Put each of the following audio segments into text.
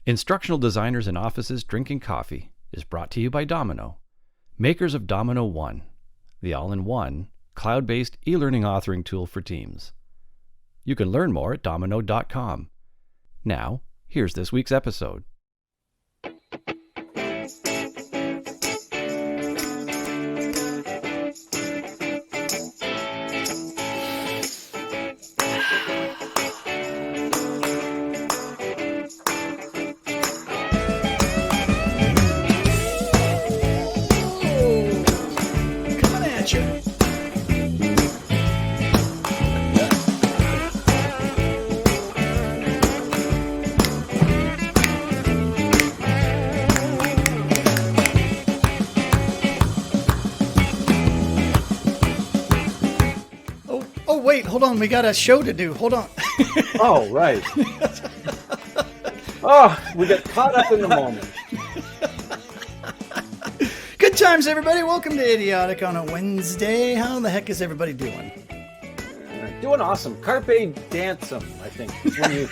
Instructional Designers in Offices Drinking Coffee is brought to you by Domino, makers of Domino One, the all-in-one, cloud-based e-learning authoring tool for teams. You can learn more at domino.com. Now, here's this week's episode. Wait, hold on. We got a show to do. Hold on. Oh, right. Oh, we get caught up in the moment. Good times, everybody. Welcome to Idiotic on a Wednesday. How the heck is everybody doing? Doing awesome. Carpe dancem, I think. When you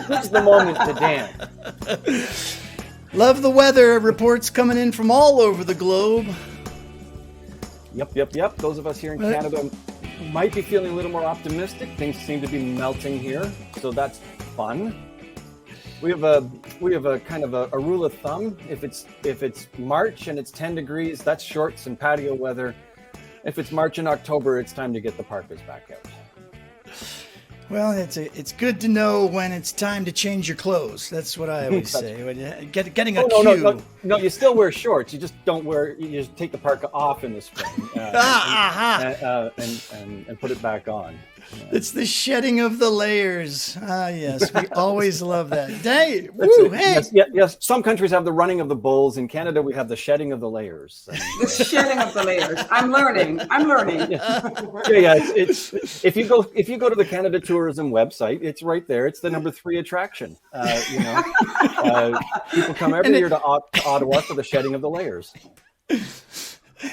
use the moment to dance. Love the weather. Reports coming in from all over the globe. Yep. Those of us here in Canada might be feeling a little more optimistic. Things seem to be melting here, so that's fun. We have a kind of a rule of thumb. If it's March and it's 10 degrees, that's shorts and patio weather. If it's March and October, it's time to get the parkas back out. Well, it's good to know when it's time to change your clothes. That's what I always say. Getting a cue. No, you still wear shorts. You just don't wear. You just take the parka off in the spring and put it back on. It's the shedding of the layers. Ah, yes, we always love that. Hey, woo, hey. Yes. Some countries have the running of the bulls. In Canada, we have the shedding of the layers. The shedding of the layers. I'm learning. Yeah. It's if you go to the Canada Tourism website, it's right there. It's the number 3 attraction. People come every year to Ottawa for the shedding of the layers.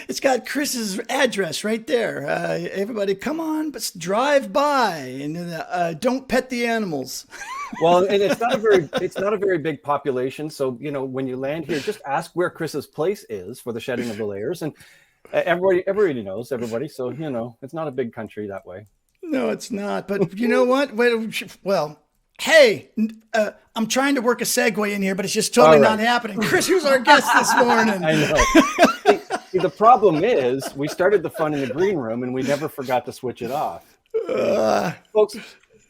It's got Chris's address right there. Everybody, come on, but drive by and don't pet the animals. Well, and it's not a very big population. So, when you land here, just ask where Chris's place is for the shedding of the layers. And everybody knows everybody. So, it's not a big country that way. No, it's not. But you know what? Well, hey, I'm trying to work a segue in here, but it's just totally not happening. Chris, who's our guest this morning? I know. See, the problem is we started the fun in the green room and we never forgot to switch it off. Folks,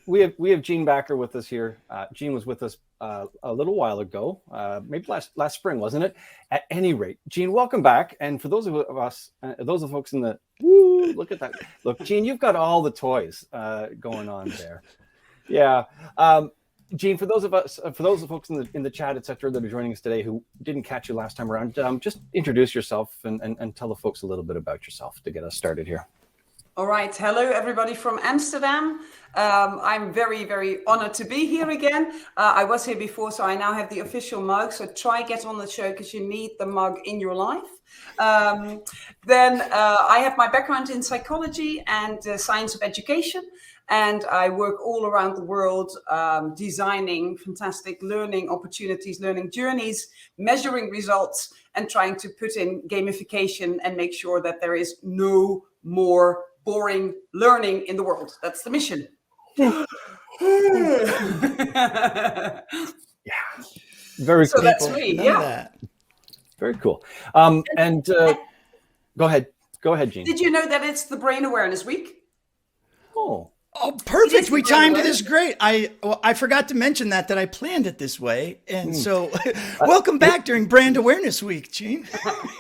we have Jean Backer with us here. Jean was with us a little while ago, maybe last spring, wasn't it? At any rate, Jean, welcome back. And for those of us, those of folks in the look at that. Look, Jean, you've got all the toys going on there. Yeah. Jean, for those of folks in the chat, etc., that are joining us today who didn't catch you last time around, just introduce yourself and tell the folks a little bit about yourself to get us started here. All right. Hello, everybody from Amsterdam. I'm very, very honored to be here again. I was here before, so I now have the official mug. So try get on the show because you need the mug in your life. Then I have my background in psychology and science of education. And I work all around the world designing fantastic learning opportunities, learning journeys, measuring results, and trying to put in gamification and make sure that there is no more boring learning in the world. That's the mission. Yeah. Very so cool. That's me. Yeah. Very cool. Go ahead, Jean. Did you know that it's the Brain Awareness Week? Oh, perfect. We timed this great. I forgot to mention that I planned it this way. And so welcome back during Brand Awareness Week, Gene.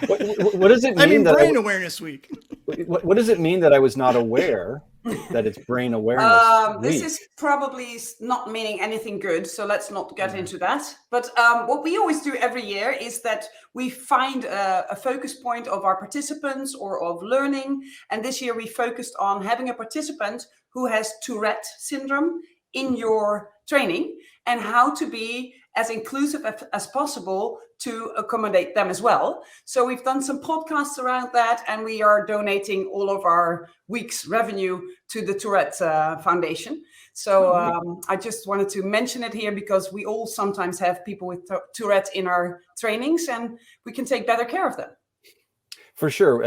What does it mean? Brain Awareness Week. What does it mean that I was not aware that it's Brain Awareness Week? This is probably not meaning anything good, so let's not get into that. But what we always do every year is that we find a focus point of our participants or of learning. And this year we focused on having a participant who has Tourette syndrome in your training and how to be as inclusive as possible to accommodate them as well. So we've done some podcasts around that, and we are donating all of our week's revenue to the Tourette Foundation. So I just wanted to mention it here because we all sometimes have people with Tourette in our trainings, and we can take better care of them. For sure.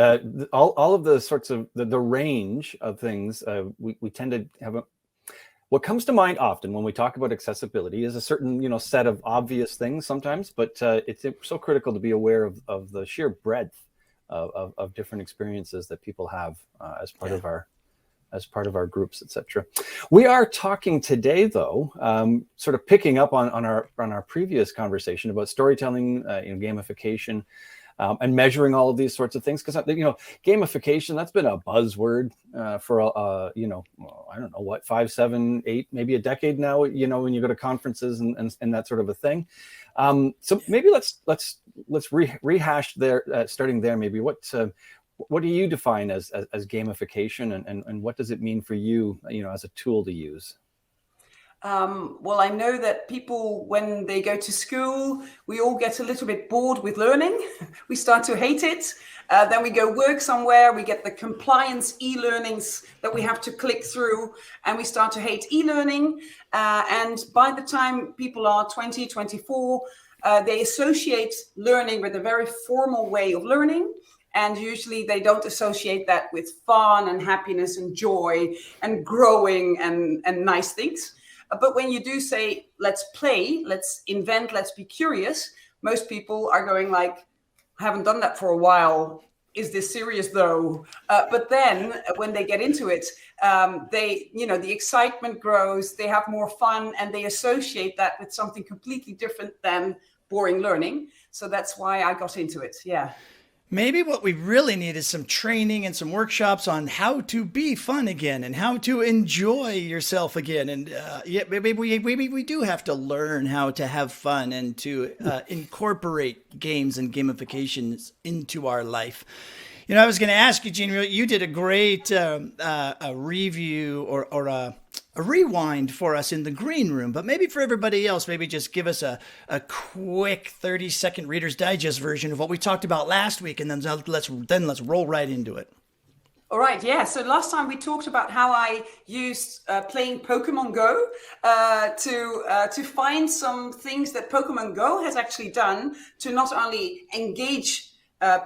All of the sorts of the range of things, we tend to have what comes to mind often when we talk about accessibility is a certain, set of obvious things sometimes, but it's so critical to be aware of the sheer breadth of different experiences that people have as part of our groups, etc. We are talking today, though, sort of picking up on our previous conversation about storytelling, gamification, and measuring all of these sorts of things, because gamification, that's been a buzzword for I don't know what, 5, 7, 8, maybe a decade now. When you go to conferences and that sort of a thing. So maybe let's rehash there, starting there. Maybe what do you define as gamification, and what does it mean for you, as a tool to use? Well, I know that people, when they go to school, we all get a little bit bored with learning. We start to hate it. Then we go work somewhere. We get the compliance e-learnings that we have to click through, and we start to hate e-learning. And by the time people are 20, 24, they associate learning with a very formal way of learning. And usually they don't associate that with fun and happiness and joy and growing and nice things. But when you do say, let's play, let's invent, let's be curious, most people are going like, I haven't done that for a while. Is this serious though? But then when they get into it, the excitement grows, they have more fun, and they associate that with something completely different than boring learning. So that's why I got into it. Yeah. Maybe what we really need is some training and some workshops on how to be fun again and how to enjoy yourself again. And maybe we do have to learn how to have fun and to incorporate games and gamifications into our life. I was going to ask you, Gene, you did a great a review or a rewind for us in the green room, but maybe for everybody else, maybe just give us a quick 30-second Reader's Digest version of what we talked about last week, and then let's roll right into it. All right, yeah. So last time we talked about how I used playing Pokemon Go to find some things that Pokemon Go has actually done to not only engage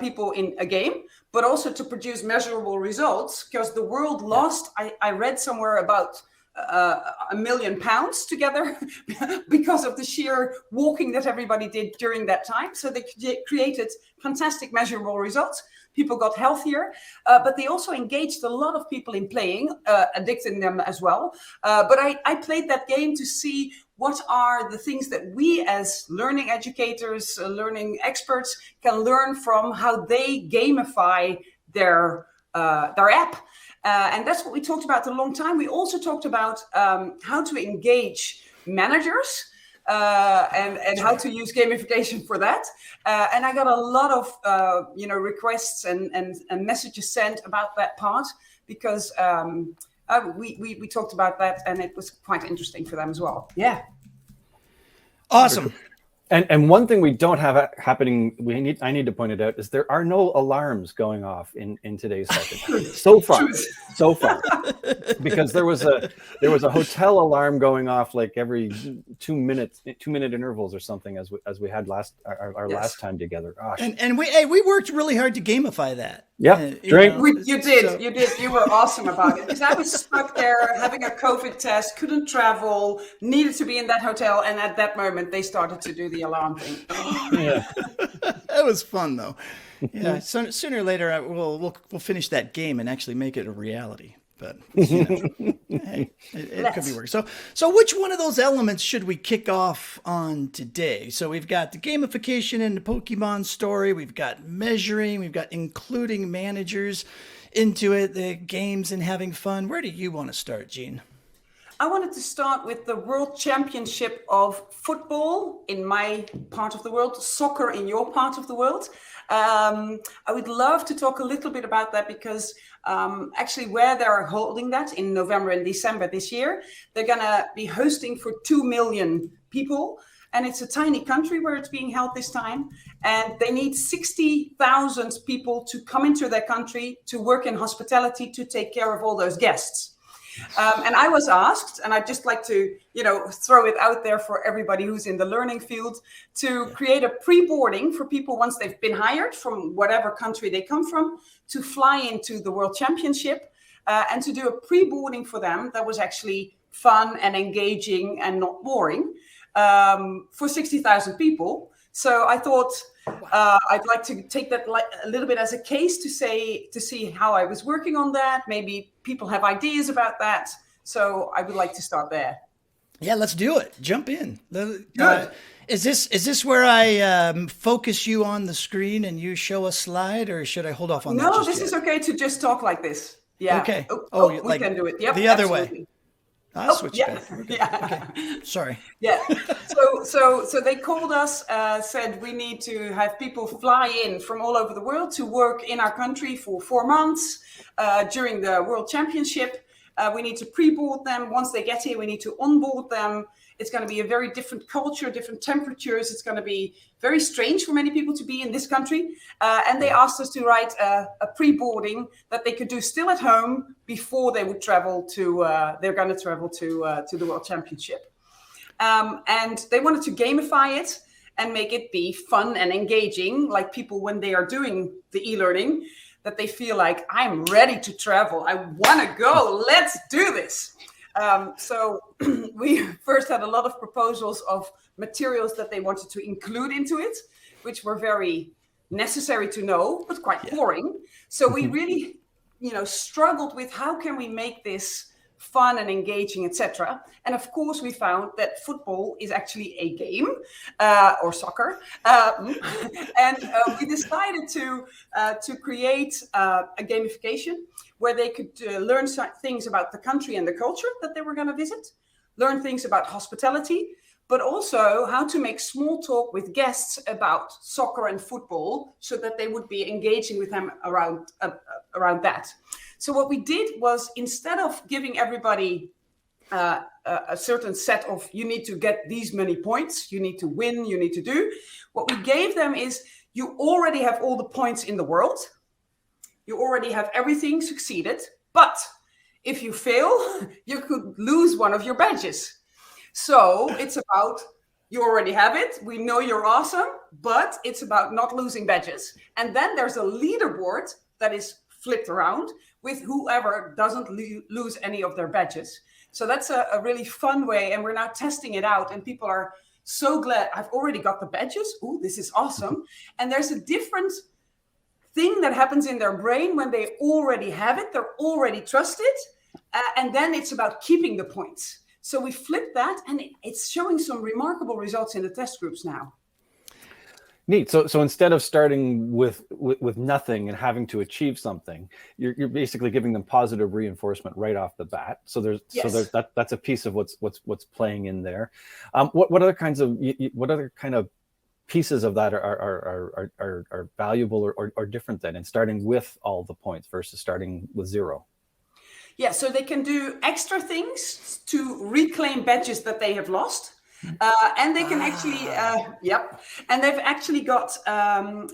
people in a game, but also to produce measurable results, because the world lost, I read somewhere about £1 million together because of the sheer walking that everybody did during that time. So they created fantastic measurable results. People got healthier, but they also engaged a lot of people in playing, addicting them as well. But I played that game to see what are the things that we as learning educators, learning experts can learn from how they gamify their app. And that's what we talked about a long time. We also talked about how to engage managers and how to use gamification for that. And I got a lot of requests and messages sent about that part, because we talked about that, and it was quite interesting for them as well. Yeah. Awesome. And one thing we don't have happening, I need to point it out, is there are no alarms going off in today's session so far, because there was a hotel alarm going off like every 2 minute intervals or something as we had last time together. Gosh. And we worked really hard to gamify that. Yeah, you did. You were awesome about it, because I was stuck there having a COVID test, couldn't travel, needed to be in that hotel, and at that moment they started to do the alarm thing. Yeah, that was fun though. Yeah, so sooner or later we'll finish that game and actually make it a reality. But hey, it could be work. So which one of those elements should we kick off on today? So we've got the gamification in the Pokemon story. We've got measuring. We've got including managers into it, the games and having fun. Where do you want to start, Gene? I wanted to start with the World Championship of football in my part of the world, soccer in your part of the world. I would love to talk a little bit about that, because actually where they're holding that in November and December this year, they're going to be hosting for 2 million people. and it's a tiny country where it's being held this time. And they need 60,000 people to come into their country to work in hospitality to take care of all those guests. And I was asked, and I'd just like to, throw it out there for everybody who's in the learning field, to create a pre-boarding for people once they've been hired from whatever country they come from to fly into the World Championship, and to do a pre-boarding for them that was actually fun and engaging and not boring, for 60,000 people. So I thought I'd like to take that a little bit as a case to see how I was working on that. Maybe people have ideas about that. So I would like to start there. Yeah, let's do it. Jump in. Is this where I focus you on the screen and you show a slide, or should I hold off on that? No, this is okay to just talk like this. Yeah. Okay. We can do it. Yep, the other absolutely. way. I'll switch back. Yeah. Okay. Sorry. Yeah. So they called us, said we need to have people fly in from all over the world to work in our country for 4 months during the World Championship. We need to pre-board them. Once they get here, we need to onboard them. It's going to be a very different culture, different temperatures. It's going to be very strange for many people to be in this country. And they asked us to write a pre-boarding that they could do still at home before they would travel to, they're going to travel to the World Championship. And they wanted to gamify it and make it be fun and engaging, like people when they are doing the e-learning, that they feel like, I'm ready to travel. I want to go. Let's do this. So we first had a lot of proposals of materials that they wanted to include into it, which were very necessary to know, but quite boring. So we really, struggled with how can we make this fun and engaging, etc. And of course, we found that football is actually a game, or soccer. And we decided to create a gamification where they could learn things about the country and the culture that they were going to visit, learn things about hospitality, but also how to make small talk with guests about soccer and football so that they would be engaging with them around that. So what we did was, instead of giving everybody a certain set of, you need to get these many points, you need to win, you need to do, what we gave them is, you already have all the points in the world. You already have everything succeeded, but if you fail, you could lose one of your badges. So it's about, you already have it. We know you're awesome, but it's about not losing badges. And then there's a leaderboard that is flipped around with whoever doesn't lose any of their badges. So that's a really fun way. And we're now testing it out, and people are so glad. I've already got the badges. Ooh, this is awesome. And there's a different thing that happens in their brain when they already have it. They're already trusted. And then it's about keeping the points. So we flipped that, and it's showing some remarkable results in the test groups now. Neat. So instead of starting with nothing and having to achieve something, you're basically giving them positive reinforcement right off the bat. So that's a piece of what's playing in there. What other kind of pieces of that are valuable or different then, and starting with all the points versus starting with zero? Yeah, so they can do extra things to reclaim badges that they have lost. And they can actually, and they've actually got,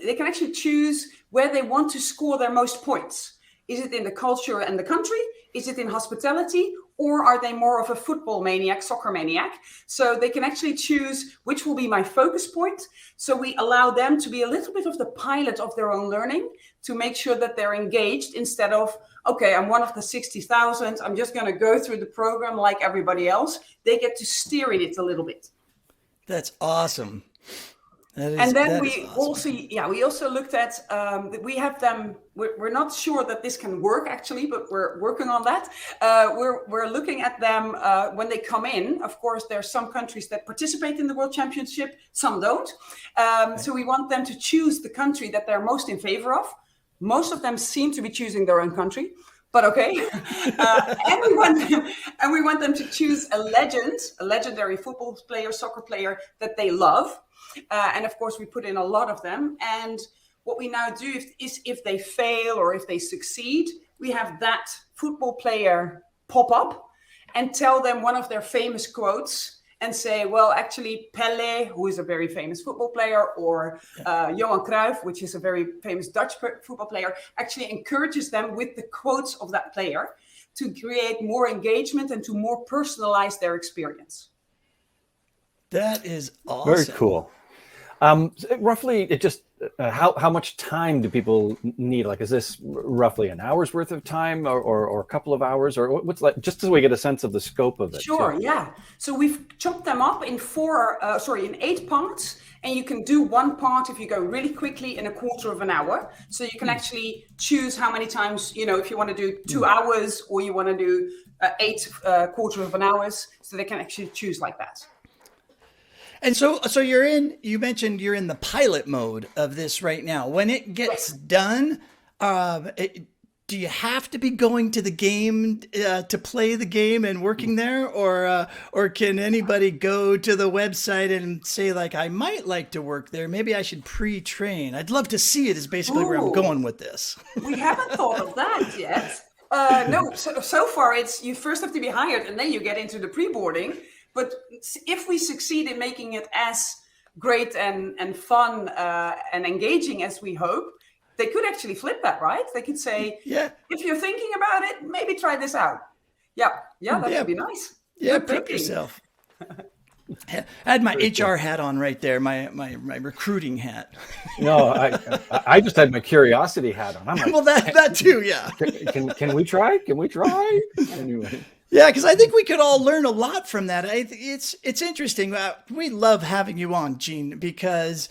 they can actually choose where they want to score their most points. Is it in the culture and the country? Is it in hospitality? Or are they more of a football maniac, soccer maniac? So they can actually choose which will be my focus point. So we allow them to be a little bit of the pilot of their own learning to make sure that they're engaged, instead of, okay, I'm one of the 60,000. I'm just going to go through the program like everybody else. They get to steer it a little bit. That's awesome. And then we also looked at, we have them, we're not sure that this can work actually, but we're working on that. We're looking at them when they come in. Of course, there are some countries that participate in the World Championship, some don't. So we want them to choose the country that they're most in favor of. Most of them seem to be choosing their own country, but okay. And we want them to choose a legendary football player, soccer player that they love. And of course, we put in a lot of them. And what we now do is if they fail or if they succeed, we have that football player pop up and tell them one of their famous quotes and say, well, actually Pele, who is a very famous football player, or Johan Cruyff, which is a very famous Dutch football player, actually encourages them with the quotes of that player to create more engagement and to more personalize their experience. That is awesome. Very cool. Roughly, it just how much time do people need? Like, is this roughly an hour's worth of time, or a couple of hours, or what's like? Just so we get a sense of the scope of it. Sure, too. yeah. So we've chopped them up in 8 parts, and you can do one part if you go really quickly in a quarter of an hour. So you can actually choose how many times, if you want to do 2 hours or you want to do 8 quarter of an hours. So they can actually choose like that. And so you mentioned you're in the pilot mode of this right now. When it gets done, do you have to be going to the game to play the game and working there, or can anybody go to the website and say, like, I might like to work there, maybe I should pre-train? I'd love to see it, is basically where I'm going with this. We haven't thought of that yet. No, so far it's you first have to be hired and then you get into the pre-boarding. But if we succeed in making it as great and fun and engaging as we hope, they could actually flip that, right? They could say, if you're thinking about it, maybe try this out. Yeah, that would be nice. Yeah, prep yourself. I had my HR hat on right there, my recruiting hat. No, I just had my curiosity hat on. I'm like, well, that too, yeah. Can we try? Can we try? Anyway. Yeah, because I think we could all learn a lot from that. It's interesting. We love having you on, Gene, because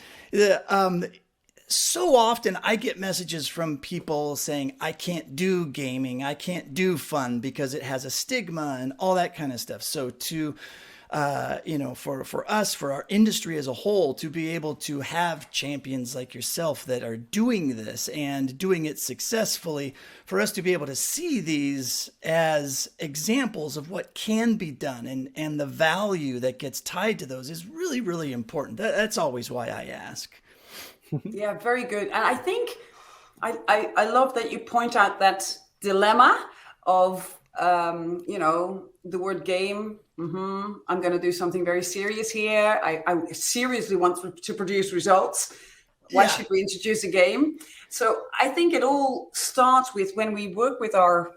so often I get messages from people saying, I can't do gaming, I can't do fun because it has a stigma and all that kind of stuff. So for us, for our industry as a whole, to be able to have champions like yourself that are doing this and doing it successfully, for us to be able to see these as examples of what can be done and the value that gets tied to those is really, really important. That's always why I ask. Yeah, very good. And I think I love that you point out that dilemma of, the word game. I'm going to do something very serious here. I seriously want to produce results. Why should we introduce a game? So I think it all starts with when we work with our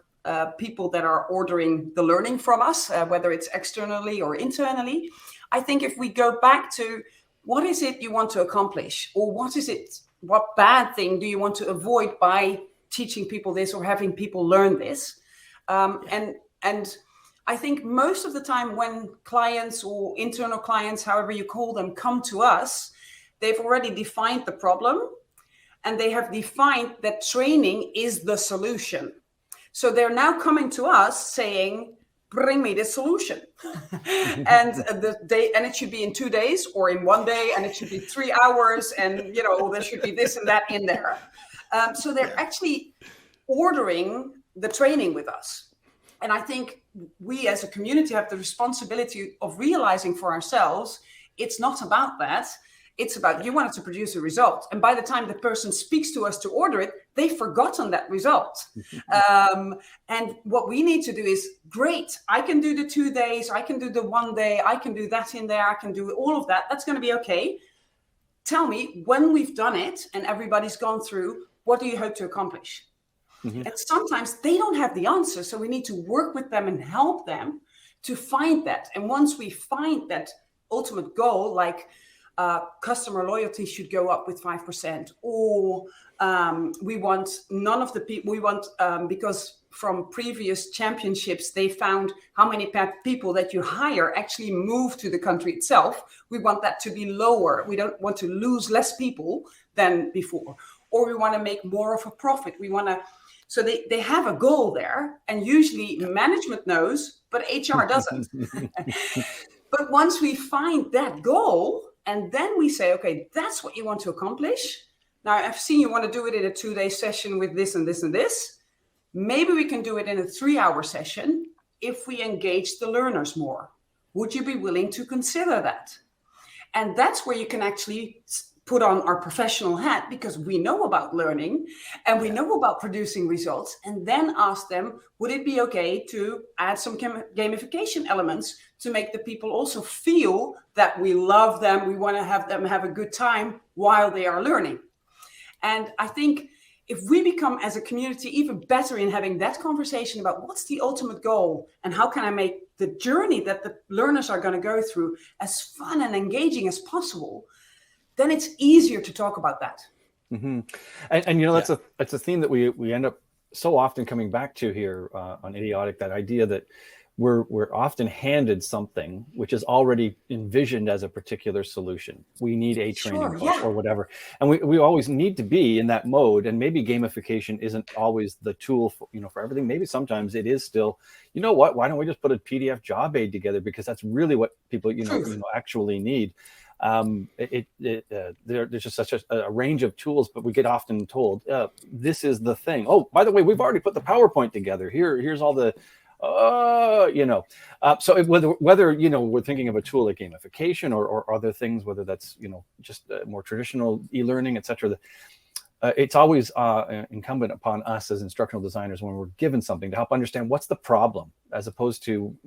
people that are ordering the learning from us, whether it's externally or internally. I think if we go back to what is it you want to accomplish, or what bad thing do you want to avoid by teaching people this or having people learn this? And I think most of the time when clients or internal clients, however you call them, come to us, they've already defined the problem and they have defined that training is the solution. So they're now coming to us saying, bring me the solution. and it should be in 2 days or in 1 day, and it should be 3 hours, and there should be this and that in there. So they're actually ordering the training with us. And I think we as a community have the responsibility of realizing for ourselves, it's not about that. It's about you wanted to produce a result. And by the time the person speaks to us to order it, they've forgotten that result. And what we need to do is, great, I can do the 2 days, I can do the 1 day, I can do that in there, I can do all of that. That's going to be okay. Tell me, when we've done it and everybody's gone through, what do you hope to accomplish? And sometimes they don't have the answer. So we need to work with them and help them to find that. And once we find that ultimate goal, like customer loyalty should go up with 5%, or we want none of the people, because from previous championships, they found how many people that you hire actually move to the country itself. We want that to be lower. We don't want to lose less people than before, or we want to make more of a profit. So they have a goal there, and usually management knows, but HR doesn't. But once we find that goal, and then we say, okay, that's what you want to accomplish. Now, I've seen you want to do it in a 2-day session with this and this and this. Maybe we can do it in a 3-hour session if we engage the learners more. Would you be willing to consider that? And that's where you can actually put on our professional hat because we know about learning and we know about producing results, and then ask them, would it be okay to add some gamification elements to make the people also feel that we love them, we want to have them have a good time while they are learning. And I think if we become as a community even better in having that conversation about what's the ultimate goal and how can I make the journey that the learners are going to go through as fun and engaging as possible, then it's easier to talk about that. Mm-hmm. And you know, that's a theme that we end up so often coming back to here on Idiotic, that idea that we're often handed something which is already envisioned as a particular solution. We need a training course or whatever. And we always need to be in that mode. And maybe gamification isn't always the tool for, for everything. Maybe sometimes it is still, you know what, why don't we just put a PDF job aid together? Because that's really what people, actually need. There's just such a range of tools, but we get often told, this is the thing. Oh, by the way, we've already put the PowerPoint together. Here's all the, so whether we're thinking of a tool like gamification or other things, whether that's, just more traditional e-learning, et cetera, it's always incumbent upon us as instructional designers when we're given something to help understand what's the problem, as opposed to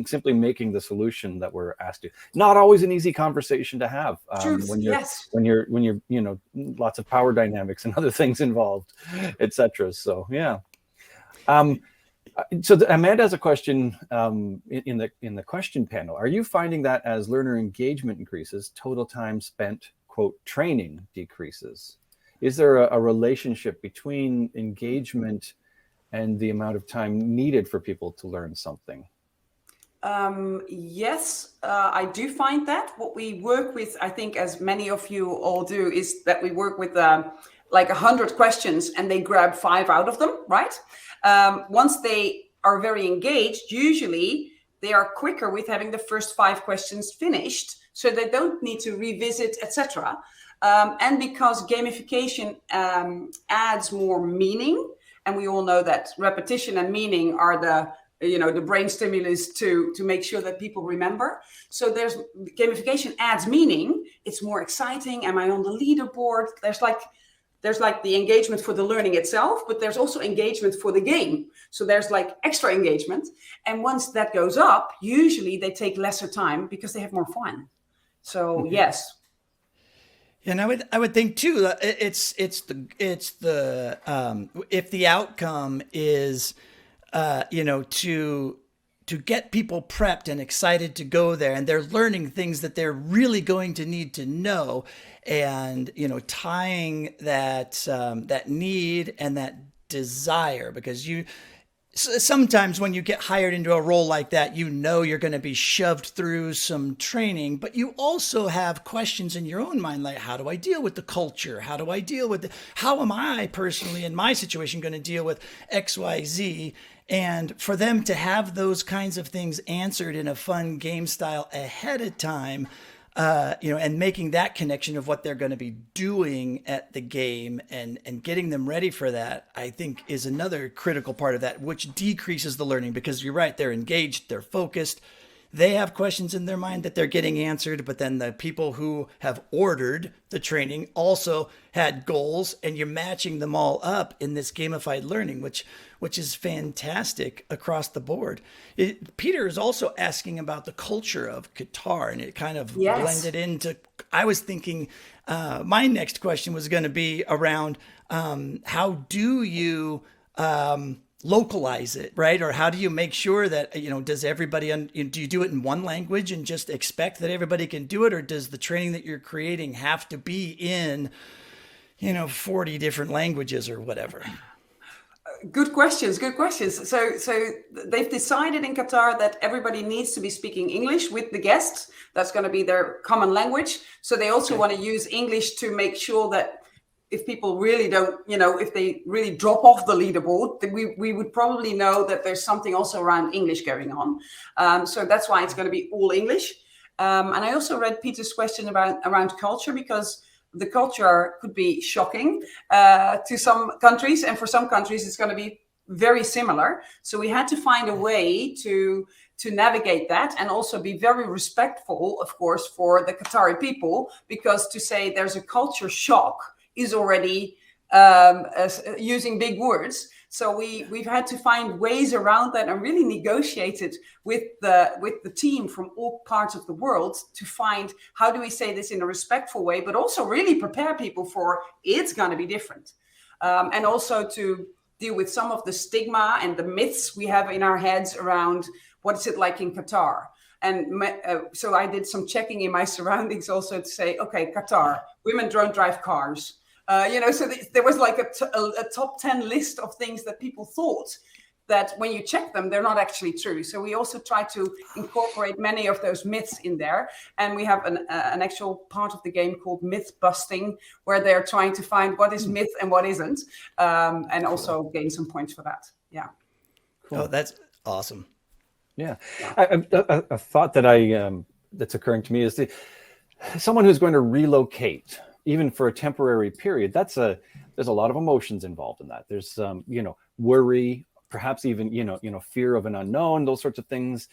simply making the solution that we're asked to. Not always an easy conversation to have when you're lots of power dynamics and other things involved, et cetera. So yeah. So Amanda has a question in the question panel. Are you finding that as learner engagement increases, total time spent, quote, training decreases? Is there a relationship between engagement and the amount of time needed for people to learn something? Yes, I do find that. What we work with, I think, as many of you all do, is that we work with like 100 questions and they grab 5 out of them, right? Once they are very engaged, usually they are quicker with having the first 5 questions finished, so they don't need to revisit, etc. And because gamification adds more meaning, and we all know that repetition and meaning are the brain stimulus to make sure that people remember. So gamification adds meaning. It's more exciting. Am I on the leaderboard? There's like the engagement for the learning itself, but there's also engagement for the game. So there's like extra engagement. And once that goes up, usually they take lesser time because they have more fun. So yes. And I would think too, it's the if the outcome is, to get people prepped and excited to go there, and they're learning things that they're really going to need to know, and tying that need and that desire, because sometimes when you get hired into a role like that, you're going to be shoved through some training, but you also have questions in your own mind, like, how do I deal with the culture? How do I deal with how am I personally in my situation going to deal with XYZ? And for them to have those kinds of things answered in a fun game style ahead of time, and making that connection of what they're going to be doing at the game and getting them ready for that, I think is another critical part of that, which decreases the learning, because you're right, they're engaged, they're focused, they have questions in their mind that they're getting answered, but then the people who have ordered the training also had goals, and you're matching them all up in this gamified learning, which is fantastic across the board. Peter is also asking about the culture of Qatar, and it kind of blended into, I was thinking my next question was going to be around how do you localize it, right? Or how do you make sure that, does everybody, do you do it in one language and just expect that everybody can do it? Or does the training that you're creating have to be in, 40 different languages or whatever? Good questions. So they've decided in Qatar that everybody needs to be speaking English with the guests. That's going to be their common language. So they also want to use English to make sure that if people really don't, if they really drop off the leaderboard, then we would probably know that there's something also around English going on. So that's why it's going to be all English. And I also read Peter's question around culture, because the culture could be shocking to some countries, and for some countries it's going to be very similar. So we had to find a way to to navigate that, and also be very respectful, of course, for the Qatari people, because to say there's a culture shock is already using big words. So we've had to find ways around that and really negotiate it with the team from all parts of the world to find how do we say this in a respectful way, but also really prepare people for it's going to be different. And also to deal with some of the stigma and the myths we have in our heads around what is it like in Qatar. And so I did some checking in my surroundings also to say, okay, Qatar, women don't drive cars. So there was like a top 10 list of things that people thought that when you check them, they're not actually true. So we also try to incorporate many of those myths in there. And we have an actual part of the game called myth busting, where they're trying to find what is myth and what isn't, and also gain some points for that. Yeah. Cool. Oh, that's awesome. Yeah. A thought that that's occurring to me is someone who's going to relocate, even for a temporary period, there's a lot of emotions involved in that. There's worry, perhaps even fear of an unknown, those sorts of things,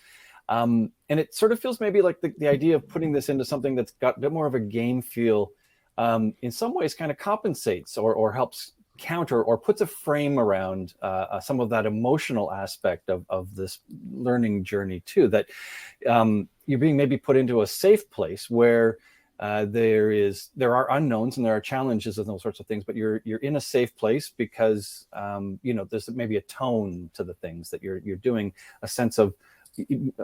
and it sort of feels maybe like the idea of putting this into something that's got a bit more of a game feel, in some ways kind of compensates or helps counter or puts a frame around some of that emotional aspect of this learning journey too, that you're being maybe put into a safe place where there are unknowns and there are challenges and those sorts of things, but you're in a safe place because there's maybe a tone to the things that you're doing, a sense of,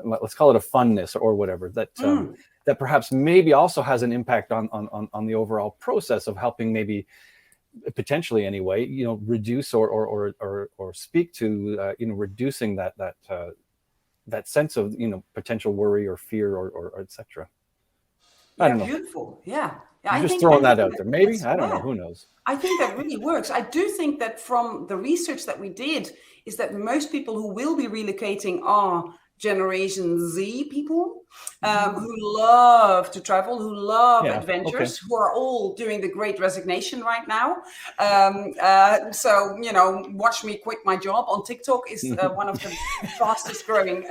let's call it a funness or whatever, that perhaps maybe also has an impact on the overall process of helping, maybe potentially anyway, reduce or speak to reducing that sense of potential worry or fear or etc. I don't know. Beautiful. Yeah. I'm just throwing that out there. Maybe, I don't know. Who knows? I think that really works. I do think that from the research that we did is that most people who will be relocating are Generation Z people who love to travel, who love adventures, who are all doing the Great Resignation right now. So, watch me quit my job on TikTok is one of the fastest growing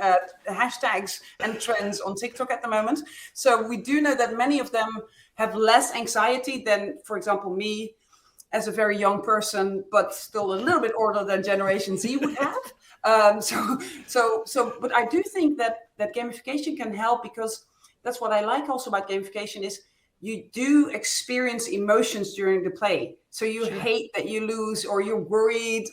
hashtags and trends on TikTok at the moment. So we do know that many of them have less anxiety than, for example, me as a very young person, but still a little bit older than Generation Z would have. But I do think that gamification can help, because that's what I like also about gamification is you do experience emotions during the play. So you hate that you lose, or you're worried,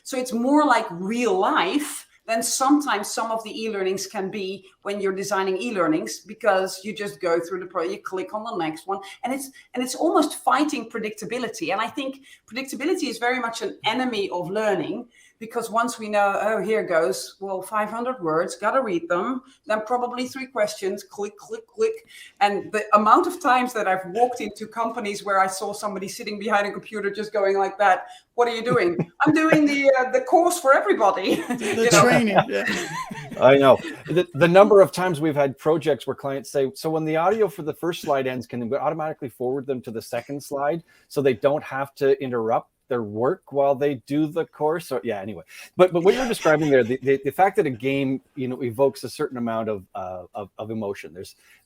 so it's more like real life than sometimes some of the e-learnings can be when you're designing e-learnings, because you just go through the project, you click on the next one, and it's almost fighting predictability. And I think predictability is very much an enemy of learning, because once we know, oh, here goes, 500 words, got to read them, then probably 3 questions, click, click, click. And the amount of times that I've walked into companies where I saw somebody sitting behind a computer just going like that, what are you doing? I'm doing the course for everybody. The training. Yeah. I know. The number of times we've had projects where clients say, so when the audio for the first slide ends, can we automatically forward them to the second slide so they don't have to interrupt their work while they do the course? Or anyway, but what you're describing there, the fact that a game evokes a certain amount of emotion,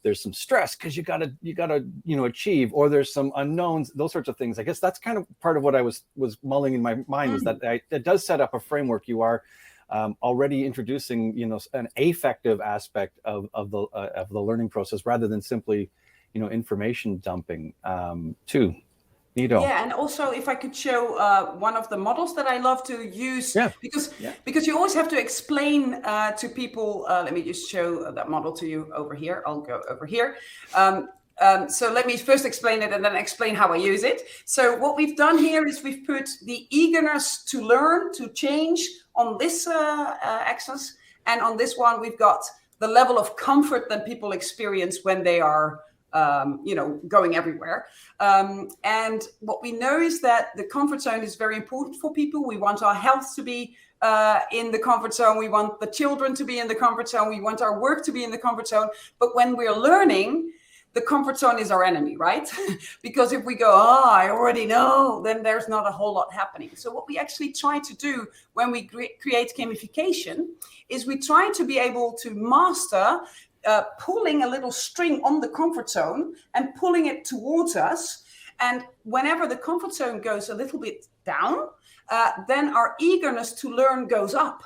there's some stress because you gotta achieve, or there's some unknowns, those sorts of things. I guess that's kind of part of what I was mulling in my mind, was that it does set up a framework. You are already introducing an affective aspect of the learning process, rather than simply information dumping too. Neato. Yeah, and also if I could show one of the models that I love to use, because you always have to explain to people. Let me just show that model to you over here. I'll go over here. So let me first explain it and then explain how I use it. So what we've done here is we've put the eagerness to learn, to change on this axis, and on this one we've got the level of comfort that people experience when they are going everywhere. And what we know is that the comfort zone is very important for people. We want our health to be in the comfort zone. We want the children to be in the comfort zone. We want our work to be in the comfort zone. But when we're learning, the comfort zone is our enemy, right? Because if we go, oh, I already know, then there's not a whole lot happening. So what we actually try to do when we create gamification is we try to be able to master pulling a little string on the comfort zone and pulling it towards us. And whenever the comfort zone goes a little bit down, then our eagerness to learn goes up.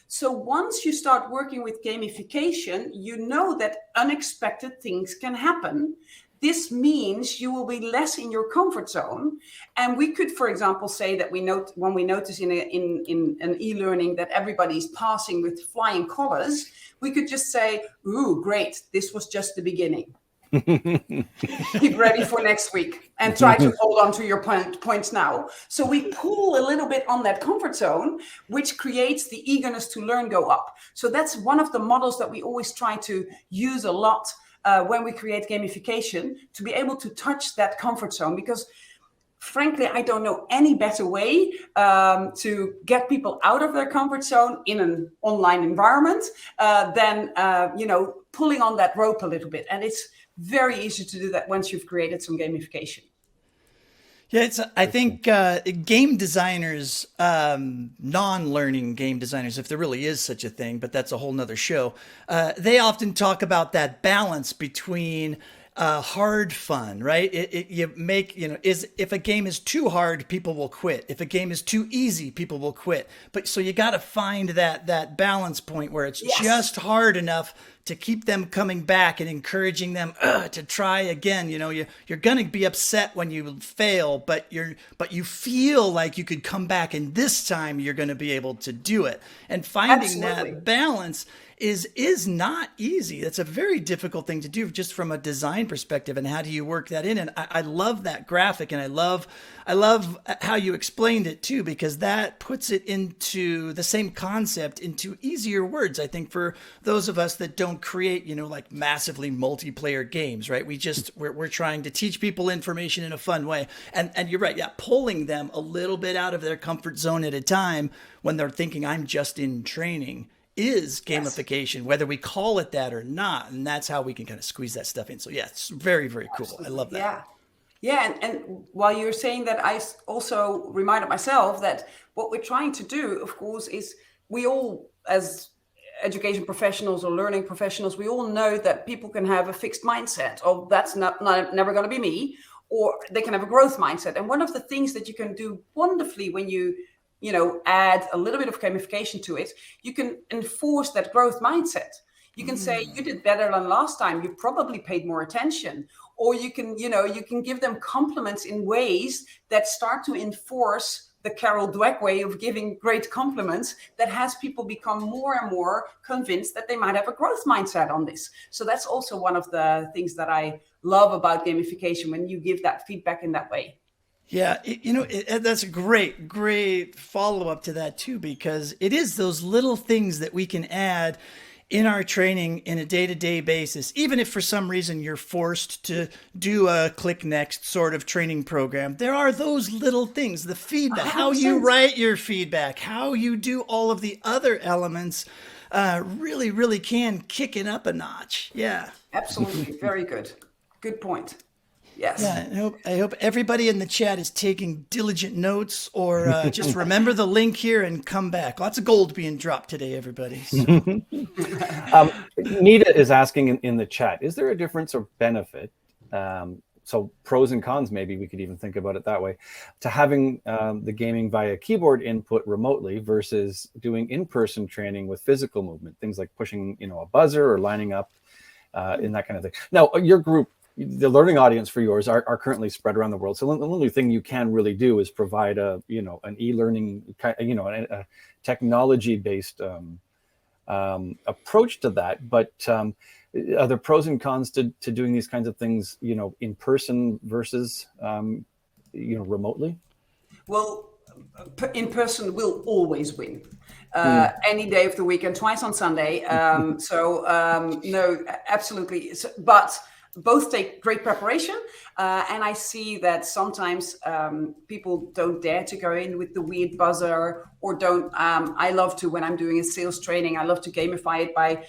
So once you start working with gamification, you know that unexpected things can happen. This means you will be less in your comfort zone. And we could, for example, say that when we notice in an e-learning that everybody's passing with flying colors, we could just say, ooh, great, this was just the beginning. Keep ready for next week and try to hold on to your points now. So we pull a little bit on that comfort zone, which creates the eagerness to learn go up. So that's one of the models that we always try to use a lot when we create gamification, to be able to touch that comfort zone. Because frankly, I don't know any better way to get people out of their comfort zone in an online environment than pulling on that rope a little bit. And it's very easy to do that once you've created some gamification. Yeah, I think game designers, non-learning game designers, if there really is such a thing, but that's a whole nother show, they often talk about that balance between hard fun, right? If a game is too hard, people will quit. If a game is too easy, people will quit. But so you got to find that balance point where it's just hard enough to keep them coming back and encouraging them to try again. You're going to be upset when you fail, but you feel like you could come back, and this time you're going to be able to do it. And finding that balance is not easy. That's a very difficult thing to do just from a design perspective. And how do you work that in? And I love that graphic, and I love how you explained it too, because that puts it into the same concept into easier words. I think for those of us that don't create, like massively multiplayer games, right? We're trying to teach people information in a fun way. And you're right. Yeah. Pulling them a little bit out of their comfort zone at a time when they're thinking I'm just in training is gamification, whether we call it that or not. And that's how we can kind of squeeze that stuff in. So yeah, it's very, very cool. Absolutely. I love that. Yeah. And while you're saying that, I also reminded myself that what we're trying to do, of course, is we all, as education professionals or learning professionals, we all know that people can have a fixed mindset. Oh, that's never going to be me. Or they can have a growth mindset. And one of the things that you can do wonderfully when you add a little bit of gamification to it, you can enforce that growth mindset. You can say, you did better than last time. You probably paid more attention. Or you can give them compliments in ways that start to enforce the Carol Dweck way of giving great compliments that has people become more and more convinced that they might have a growth mindset on this. So that's also one of the things that I love about gamification, when you give that feedback in that way. Yeah, that's a great follow-up to that too, because it is those little things that we can add in our training in a day-to-day basis. Even if for some reason you're forced to do a click next sort of training program, there are those little things, the feedback, 100%. How you write your feedback, how you do all of the other elements really, really can kick it up a notch. Yeah. Absolutely. Very good. Good point. Yes. Yeah, I hope everybody in the chat is taking diligent notes, or just remember the link here and come back. Lots of gold being dropped today, everybody. So. Nita is asking in the chat, is there a difference or benefit? So pros and cons, maybe we could even think about it that way, to having the gaming via keyboard input remotely versus doing in-person training with physical movement, things like pushing, a buzzer or lining up in that kind of thing. Now, your group, the learning audience for yours are currently spread around the world. So the only thing you can really do is provide an e-learning, a technology-based approach to that. But are there pros and cons to doing these kinds of things, in person versus, remotely? Well, in person will always win. Any day of the week and twice on Sunday. No, absolutely. But both take great preparation. And I see that sometimes people don't dare to go in with the weird buzzer, or don't. I love to, when I'm doing a sales training, I love to gamify it by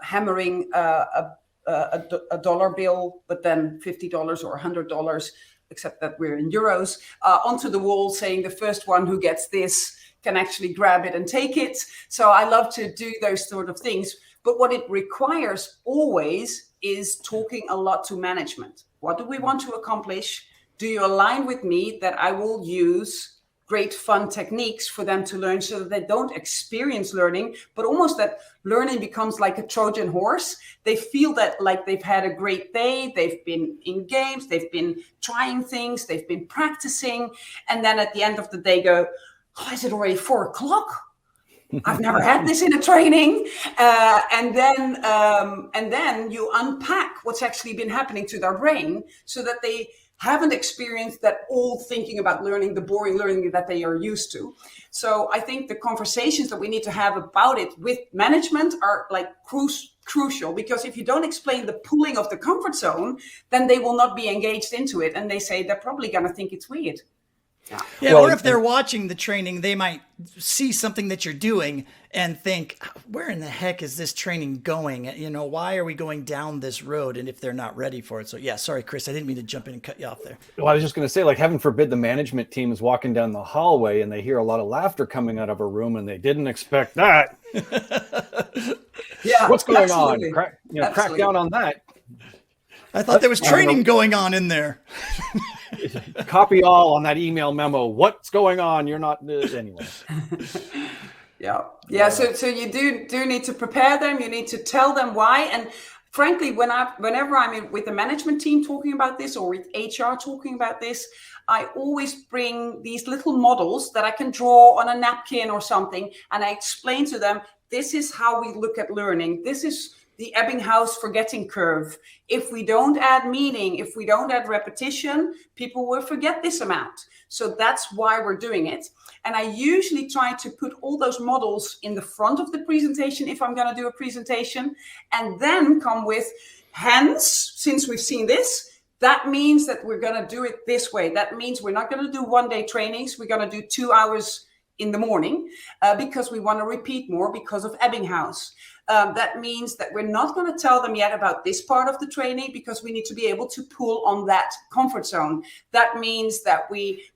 hammering a a dollar bill, but then $50 or $100, except that we're in euros, onto the wall saying the first one who gets this can actually grab it and take it. So I love to do those sort of things. But what it requires always is talking a lot to management. What do we want to accomplish? Do you align with me that I will use great fun techniques for them to learn so that they don't experience learning, but almost that learning becomes like a Trojan horse. They feel that like they've had a great day, they've been in games, they've been trying things, they've been practicing. And then at the end of the day go, oh, is it already 4:00? I've never had this in a training. And then you unpack what's actually been happening to their brain so that they haven't experienced that old thinking about learning, the boring learning that they are used to. So I think the conversations that we need to have about it with management are like crucial, because if you don't explain the pulling of the comfort zone, then they will not be engaged into it. And they say they're probably going to think it's weird. Yeah, well, or if they're watching the training, they might see something that you're doing and think, where in the heck is this training going? You know, why are we going down this road? And if they're not ready for it. So yeah, sorry, Chris, I didn't mean to jump in and cut you off there. Well, I was just going to say, like, heaven forbid the management team is walking down the hallway and they hear a lot of laughter coming out of a room and they didn't expect that. Yeah, what's going absolutely. on? Crack down on that. I thought there was training going on in there. Copy all on that email memo. What's going on? You're not anyway. Yeah. So you do need to prepare them. You need to tell them why. And frankly, whenever I'm with the management team talking about this, or with HR talking about this, I always bring these little models that I can draw on a napkin or something, and I explain to them, this is how we look at learning. This is the Ebbinghaus forgetting curve. If we don't add meaning, if we don't add repetition, people will forget this amount. So that's why we're doing it. And I usually try to put all those models in the front of the presentation if I'm going to do a presentation, and then come with, hence, since we've seen this, that means that we're going to do it this way. That means we're not going to do one-day trainings. We're going to do 2 hours in the morning because we want to repeat more because of Ebbinghaus. That means that we're not going to tell them yet about this part of the training because we need to be able to pull on that comfort zone. That means that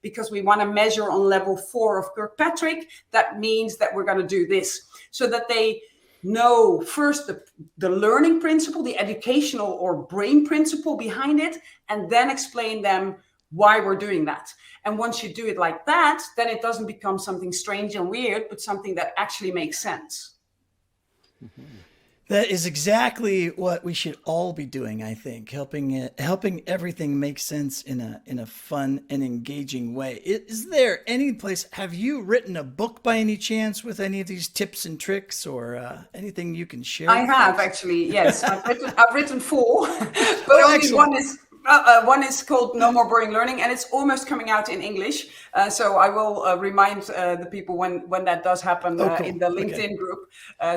because we want to measure on level 4 of Kirkpatrick, that means that we're going to do this so that they know first the learning principle, the educational or brain principle behind it, and then explain them why we're doing that. And once you do it like that, then it doesn't become something strange and weird, but something that actually makes sense. That is exactly what we should all be doing, I think, helping everything make sense in a fun and engaging way. Is there any place, have you written a book by any chance with any of these tips and tricks, or anything you can share? I have actually, yes. I've written 4, but only excellent. One is called No More Boring Learning, and it's almost coming out in English. So I will remind the people when that does happen cool. In the LinkedIn group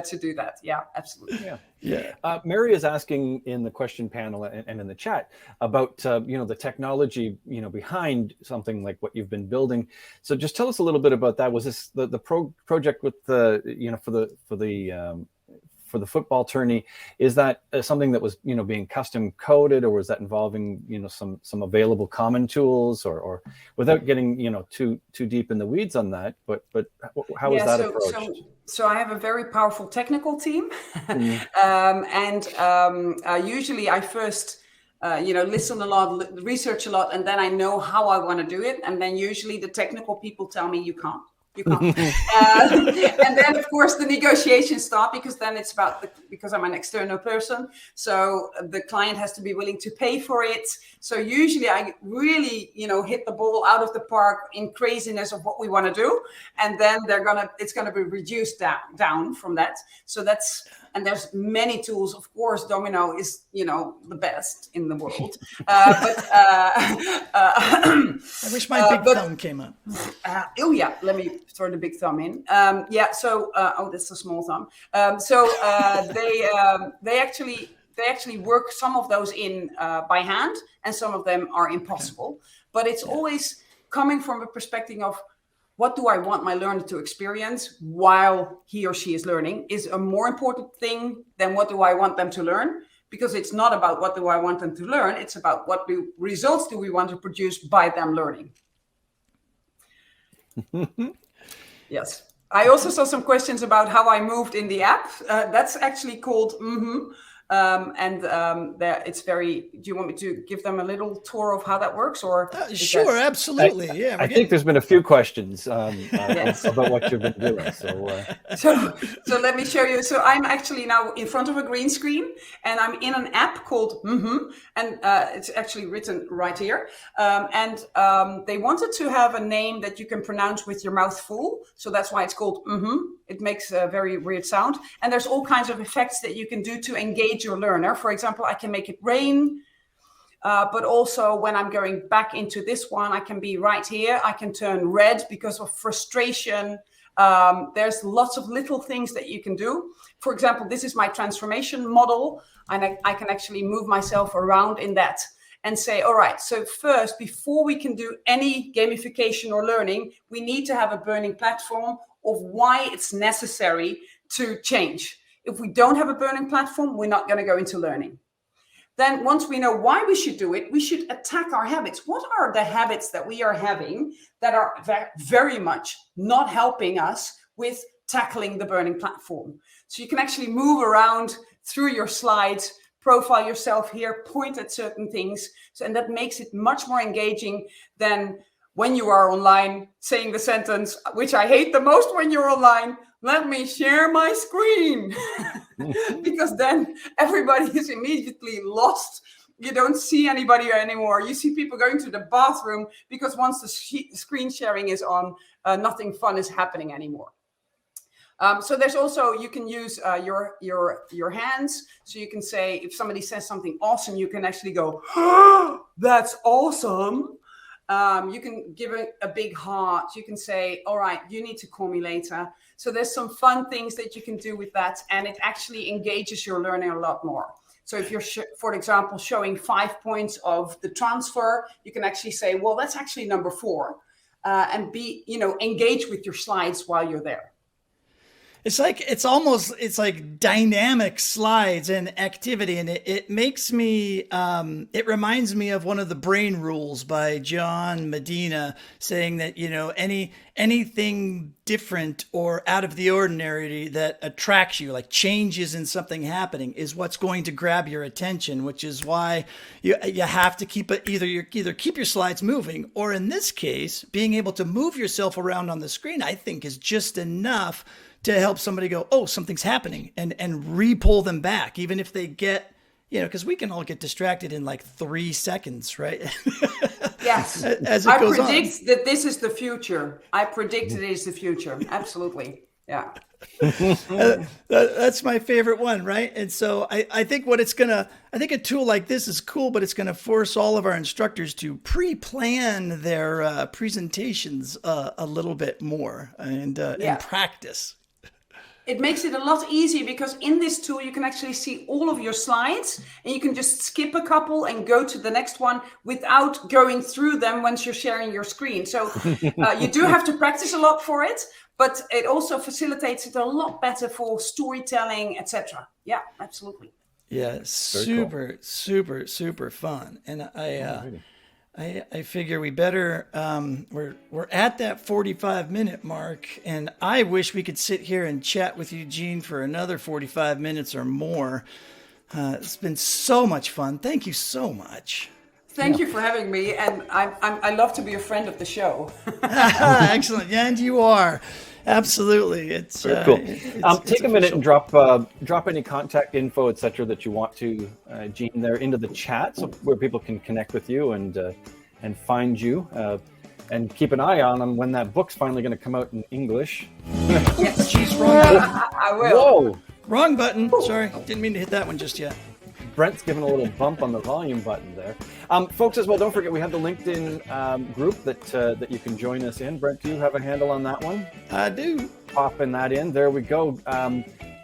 to do that. Yeah, absolutely. Yeah. Mary is asking in the question panel and in the chat about the technology behind something like what you've been building. So just tell us a little bit about that. Was this the project with the for the football tourney? Is that something that was being custom coded, or was that involving some available common tools, or without getting too deep in the weeds on that, but how was that approached? So I have a very powerful technical team. Usually I first listen a lot, research a lot, and then I know how I want to do it, and then usually the technical people tell me you can't. And then of course the negotiations start, because then it's about because I'm an external person, so the client has to be willing to pay for it. So usually I really hit the ball out of the park in craziness of what we want to do, and then it's gonna be reduced down from that. So and there's many tools, of course. Domino is the best in the world. I wish my big thumb came up. Let me throw the big thumb in. So that's a small thumb. They actually work some of those in by hand, and some of them are impossible. But it's always coming from a perspective of, what do I want my learner to experience while he or she is learning, is a more important thing than what do I want them to learn. because it's not about what do I want them to learn. It's about what results do we want to produce by them learning. Yes. I also saw some questions about how I moved in the app. That's actually called it's very. Do you want me to give them a little tour of how that works, or sure, absolutely. I think there's been a few questions about what you've been doing. So let me show you. So I'm actually now in front of a green screen, and I'm in an app called and it's actually written right here. They wanted to have a name that you can pronounce with your mouth full, so that's why it's called It makes a very weird sound, and there's all kinds of effects that you can do to engage your learner. For example, I can make it rain, but also when I'm going back into this one, I can be right here. I can turn red because of frustration. There's lots of little things that you can do. For example, this is my transformation model, and I can actually move myself around in that and say, all right, so first, before we can do any gamification or learning, we need to have a burning platform of why it's necessary to change. If we don't have a burning platform, we're not going to go into learning. Then once we know why we should do it, we should attack our habits. What are the habits that we are having that are very much not helping us with tackling the burning platform? So you can actually move around through your slides, profile yourself here, point at certain things. And that makes it much more engaging than when you are online saying the sentence, which I hate the most when you're online, let me share my screen. Because then everybody is immediately lost. You don't see anybody anymore. You see people going to the bathroom because once the screen sharing is on, nothing fun is happening anymore. So there's also, you can use your hands. So you can say, if somebody says something awesome, you can actually go, oh, that's awesome. You can give it a big heart. You can say, all right, you need to call me later. So there's some fun things that you can do with that. And it actually engages your learning a lot more. So if you're, for example, showing 5 points of the transfer, you can actually say, well, that's actually number 4. And engage with your slides while you're there. It's like dynamic slides and activity. And it makes me, it reminds me of one of the brain rules by John Medina saying that, anything different or out of the ordinary that attracts you, like changes in something happening, is what's going to grab your attention, which is why you have to keep it either keep your slides moving, or in this case, being able to move yourself around on the screen, I think is just enough to help somebody go, oh, something's happening, and re-pull them back, even if they get, because we can all get distracted in like 3 seconds, right? Yes. As it goes on. I predict that this is the future. I predict it is the future. Absolutely. Yeah. That's my favorite one, right? And so I think I think a tool like this is cool, but it's going to force all of our instructors to pre-plan their presentations a little bit more and practice. It makes it a lot easier because in this tool, you can actually see all of your slides and you can just skip a couple and go to the next one without going through them once you're sharing your screen. So you do have to practice a lot for it, but it also facilitates it a lot better for storytelling, etc. Yeah, absolutely. Yeah, super, super, super fun. And I figure we better, we're at that 45-minute mark, and I wish we could sit here and chat with you, Gene, for another 45 minutes or more. It's been so much fun. Thank you so much. Thank you for having me, and I love to be a friend of the show. Excellent. Yeah, and you are. Absolutely. It's very cool. Take a minute and drop any contact info, etc., that you want to, Gene, there into the chat, so where people can connect with you and find you, and keep an eye on them when that book's finally going to come out in English. Yes, geez, wrong button. I will. Whoa, wrong button. Sorry, didn't mean to hit that one just yet. Brent's giving a little bump on the volume button there. Folks, as well, don't forget we have the LinkedIn group that you can join us in. Brent, do you have a handle on that one? I do. Popping that in. There we go.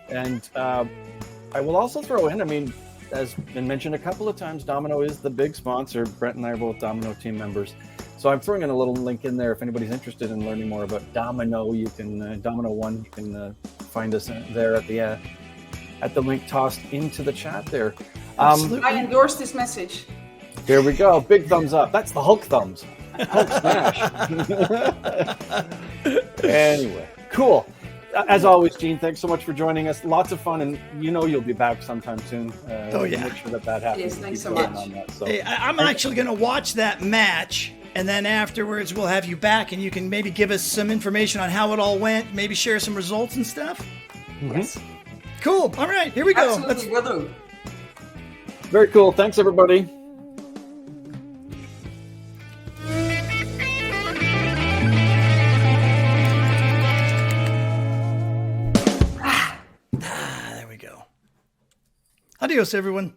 And I will also throw in, as been mentioned a couple of times, Domino is the big sponsor. Brent and I are both Domino team members. So I'm throwing in a little link in there. If anybody's interested in learning more about Domino, you can, Domino 1, you can find us there at the link tossed into the chat there. Absolutely. I endorse this message. Here we go. Big thumbs up. That's the Hulk thumbs. Hulk smash. Anyway, cool. As always, Gene, thanks so much for joining us. Lots of fun, and you'll be back sometime soon. Oh, yeah. Make sure that happens. Yes, thanks Keep so going much. on that, so. Hey, I'm actually going to watch that match, and then afterwards we'll have you back, and you can maybe give us some information on how it all went, maybe share some results and stuff. Yes. Cool. All right, here we go. Absolutely, will do. Very cool. Thanks, everybody. There we go. Adios, everyone.